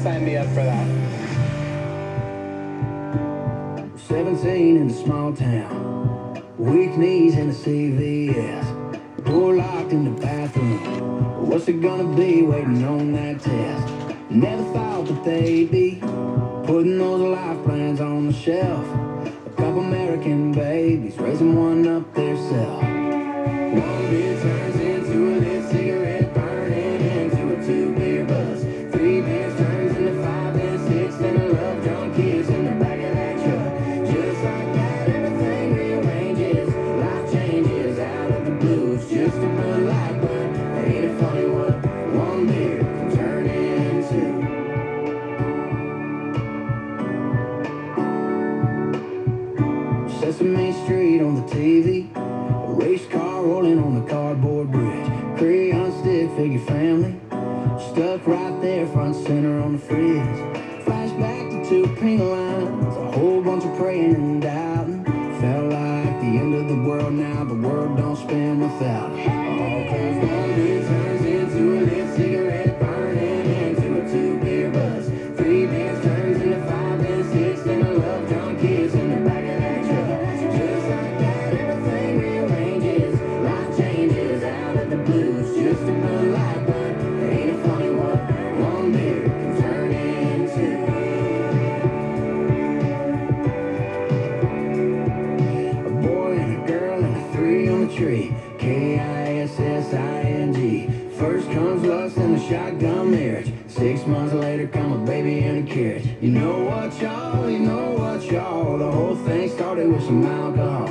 sign me up for that. 17 in a small town, weak knees in the CVS, door locked in the bathroom. What's it gonna be waiting on that test? Never thought that they'd be putting those life plans on the shelf. A couple American babies raising one up theirself. One beer turns into a lit cigarette, burning into a 2-beer buzz. 3 beers turns into 5 and 6, then a love drunk kiss in the back of that truck. Just like that, everything rearranges. Life changes out of the blue. It's just a Bud Light, but ain't it funny what one beer can turn into? Sesame Street on the TV, a race car rolling on the cardboard bridge, crayon stick figure family, stuck right there front center on the fridge. Flashback to 2 pink lines, a whole bunch of praying and doubting. Felt like the end of the world now, the world don't spin without it. All 'cause one beer turns into a lit cigarette, burning into a 2-beer buzz. 3 beers turns into 5 and 6, then a love drunk kiss in the back of that truck. Just like that, everything rearranges. Life changes out of the blues. Just a Bud Light, but ain't it funny what one beer can turn into? A boy and a girl and a 3 on the tree. Kissing. First comes lust and the shotgun marriage. 6 months later come a baby in a carriage. You know what, y'all? You know what, y'all? The whole thing started with some alcohol.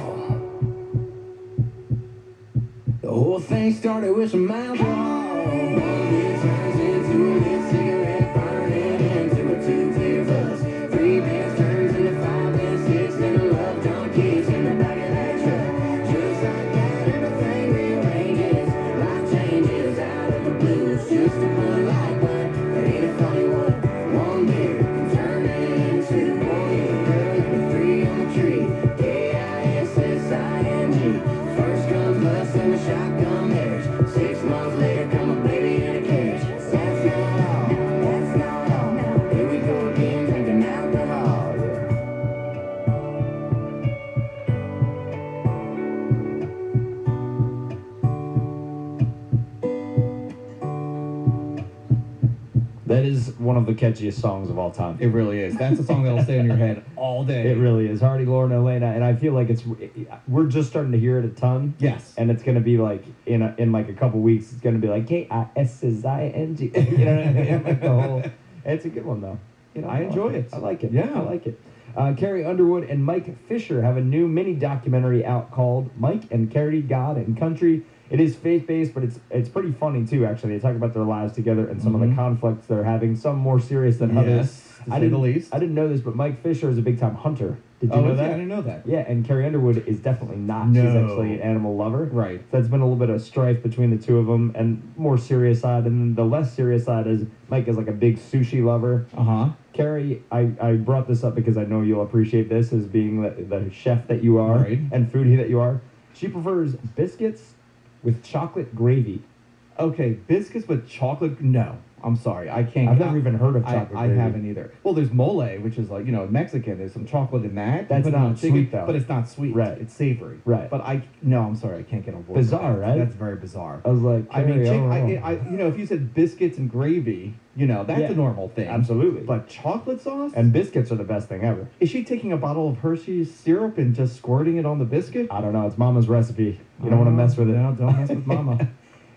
The whole thing started with some alcohol. One beer turns into a lit cigarette, burning into a 2-beer buzz. 3 beers turns into 5 and 6, then a love drunk kiss in the back of that truck. Just like that, everything rearranges. Life changes out of the blues. Just a Bud Light, but ain't it funny what one beer can turn into? Boy and a girl and a 3 on the tree. Kissing. First comes lust and the shotgun marriage. 6 months later come a baby in a carriage. That's not all. That's not all. Here we go again, drinking alcohol. That is one of the catchiest songs of all time. It really is. That's a song that'll stay in your head all day. It really is. Hardy, Laura, and Elena, and I feel like we're just starting to hear it a ton. Yes. And it's going to be like, in like a couple weeks, it's going to be like, Kissing. You know what I mean? Like the whole, it's a good one, though. You know, I enjoy it. I like it. Yeah. I like it. Carrie Underwood and Mike Fisher have a new mini documentary out called Mike and Carrie, God and Country. It is faith-based, but it's pretty funny, too, actually. They talk about their lives together and some of the conflicts they're having, some more serious than others. To say the least. I didn't know this, but Mike Fisher is a big-time hunter. Did you know that? I didn't know that. Yeah, and Carrie Underwood is definitely not. No. She's actually an animal lover. Right. So that's been a little bit of strife between the two of them, and more serious side. And then the less serious side is Mike is like a big sushi lover. Uh-huh. Carrie, I brought this up because I know you'll appreciate this as being the chef that you are and foodie that you are. She prefers biscuits with chocolate gravy. Okay, biscuits with chocolate? No. I'm sorry. I can't. I've never even heard of chocolate I gravy. haven't either. Well, there's mole, which is like, Mexican. There's some chocolate in that. That's not sweet, though. But it's not sweet. Right. It's savory. Right. But I'm sorry. I can't get on board. Bizarre, right? That's very bizarre. I was like, I mean, Carrie, if you said biscuits and gravy, that's a normal thing. Absolutely. But chocolate sauce? And biscuits are the best thing ever. Is she taking a bottle of Hershey's syrup and just squirting it on the biscuit? I don't know. It's Mama's recipe. You don't want to mess with it. No, don't mess with Mama.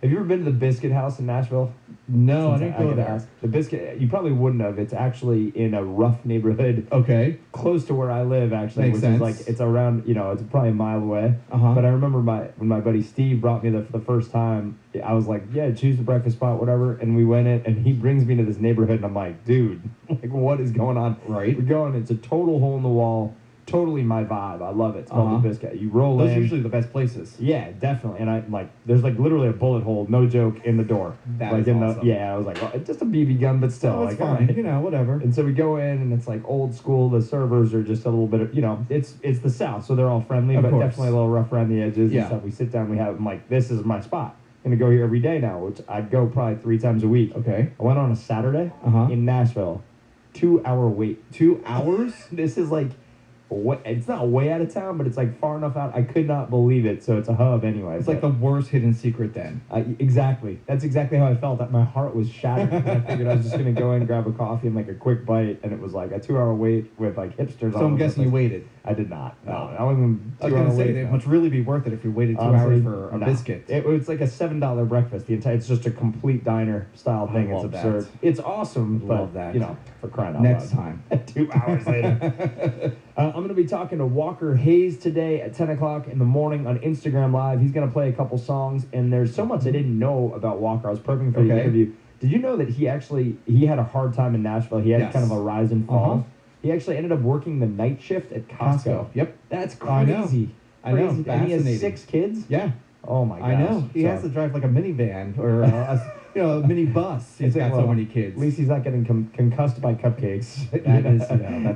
Have you ever been to the Biscuit House in Nashville? No, I didn't go gotta there. ask. The Biscuit, you probably wouldn't have. It's actually in a rough neighborhood. Okay. Close to where I live, actually. Makes which sense. is like, it's around, it's probably a mile away. Uh-huh. But I remember when my buddy Steve brought me there for the first time, I was like, yeah, choose the breakfast spot, whatever. And we went in, and he brings me to this neighborhood, and I'm like, dude, like, what is going on? Right. We go in, it's a total hole in the wall. Totally my vibe. I love it. It's called the Biscuit. You roll in. Those are usually the best places. Yeah, definitely. And there's like literally a bullet hole, no joke, in the door. That like is in awesome. I was like, well, it's just a BB gun, but still. Oh, it's like, fine. all right. Whatever. And so we go in, and it's like old school. The servers are just a little bit of, it's the South, so they're all friendly, Of but course. definitely a little rough around the edges Yeah. and stuff. We sit down, I'm like, this is my spot. I'm going to go here every day now, which I'd go probably 3 times a week. Okay. I went on a Saturday Uh-huh. in Nashville. 2-hour wait. 2 hours? This is like, it's not way out of town, but it's like far enough out. I could not believe it. So it's a hub anyway. It's like the worst hidden secret then. Exactly. That's exactly how I felt. That my heart was shattered. I figured I was just going to go in, grab a coffee and like a quick bite. And it was like a 2-hour wait with like hipsters. So I'm guessing you waited. I did not. No. I wasn't I was going to say, it must really be worth it if you waited 2 hours for a biscuit. It's like a $7 breakfast. It's just a complete diner style thing. It's absurd. That. It's awesome, but love that. You know, for crying out loud. Next time. 2 hours later. I'm going to be talking to Walker Hayes today at 10 o'clock in the morning on Instagram Live. He's going to play a couple songs, and there's so much I didn't know about Walker. I was prepping for the interview. Did you know that he had a hard time in Nashville? He had kind of a rise and fall. He actually ended up working the night shift at Costco. Yep. That's crazy. I know. And he has 6 kids? Yeah. Oh, my gosh. I know. He has to drive like a minivan or a mini bus. He's got so many kids. At least he's not getting concussed by cupcakes. That's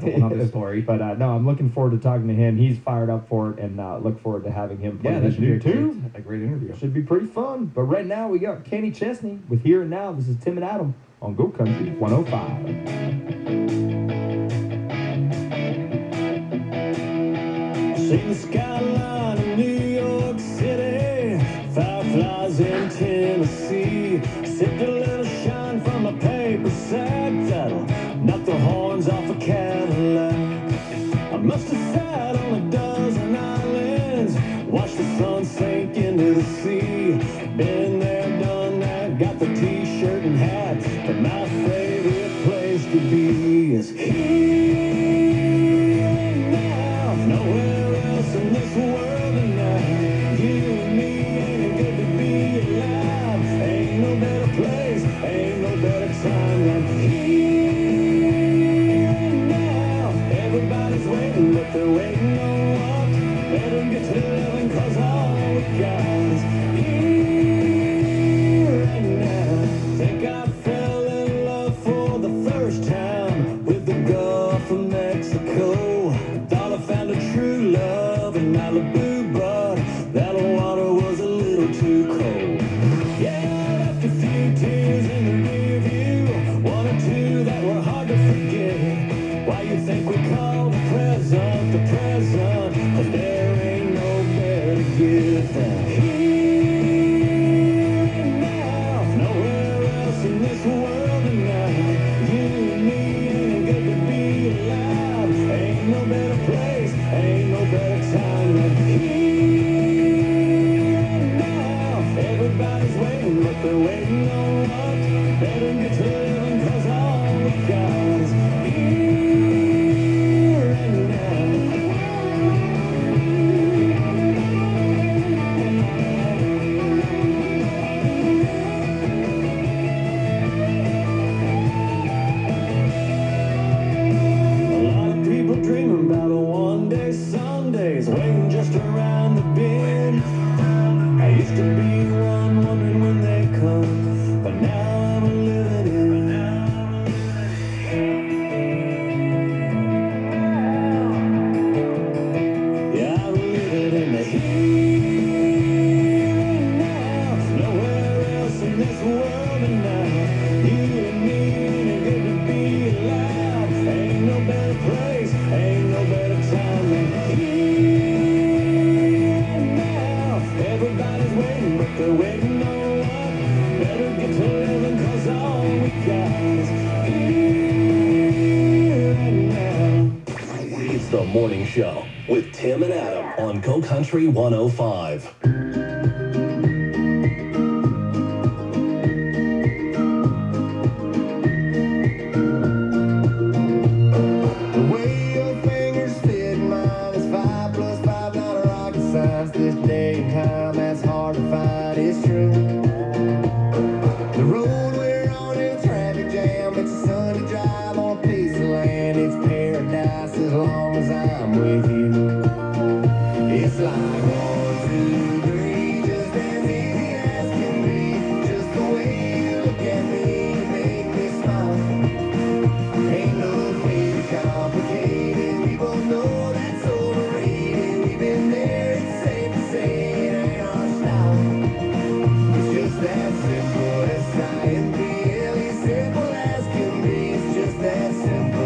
a whole other story. But no, I'm looking forward to talking to him. He's fired up for it, and look forward to having him play this new too. A great interview. Should be pretty fun. But right now, we got Kenny Chesney with Here and Now. This is Tim and Adam on Go Country 105. Seen the skyline of New York City, fireflies in Tennessee. Sipped a little shine from a paper sack that'll knock the horns off a Cadillac. I must have sat on a dozen islands, watched the sun sink into the sea. Been there, done that, got the t-shirt and hat, but my favorite place to be is here. They're waiting on what? Better get to living, cause all we got is here and now. Think I fell in love for the first time with the Gulf of Mexico. Thought I found a true love in Malibu, but that water was a little too cold. Yeah, I left a few tears in the rear view, 1 or 2 that were hard to forget. Why you think we call the present, cause there ain't no better gift than here and now. Nowhere else in this world tonight. You and me, ain't good to be alive. Ain't no better place, ain't no better time than here and now. Everybody's waiting, but they're waiting on what? Better get to living, cause all we got is here and now. Dreaming about a one-day Sundays, waiting just around the bend. I used to be one wondering when they come, but now I'm living it. Yeah, I'm living in the here and now. Nowhere else in this world tonight. You and me, ain't good to be alive. Ain't no better place, ain't no better time than here and now. Everybody's waiting, but they're waiting on what? Better get to living, cause all we got is here and now. It's the morning show with Tim and Adam on Go Country 105. The way your fingers fit mine is 5 plus 5, not a rocket science. This day and time, that's hard to find, it's true. The road we're on in a traffic jam, it's a sunny drive on a piece of land. It's paradise as long as I'm with you. It's like 1, 2, 3, just as easy as can be. Just the way you look at me, you make me smile. Ain't no way complicated, we both know that's overrated. We've been there, it's safe to say it ain't our style. It's just that simple, S-I-M-P-L-E, simple as can be. It's just that simple.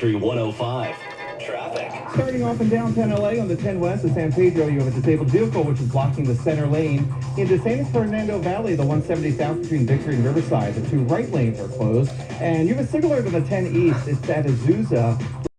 Country 105. Traffic. Starting off in downtown LA on the 10 West of San Pedro, you have a disabled vehicle which is blocking the center lane. In San Fernando Valley, the 170 South between Victory and Riverside, the two right lanes are closed. And you have a signaler to the 10 East. It's at Azusa.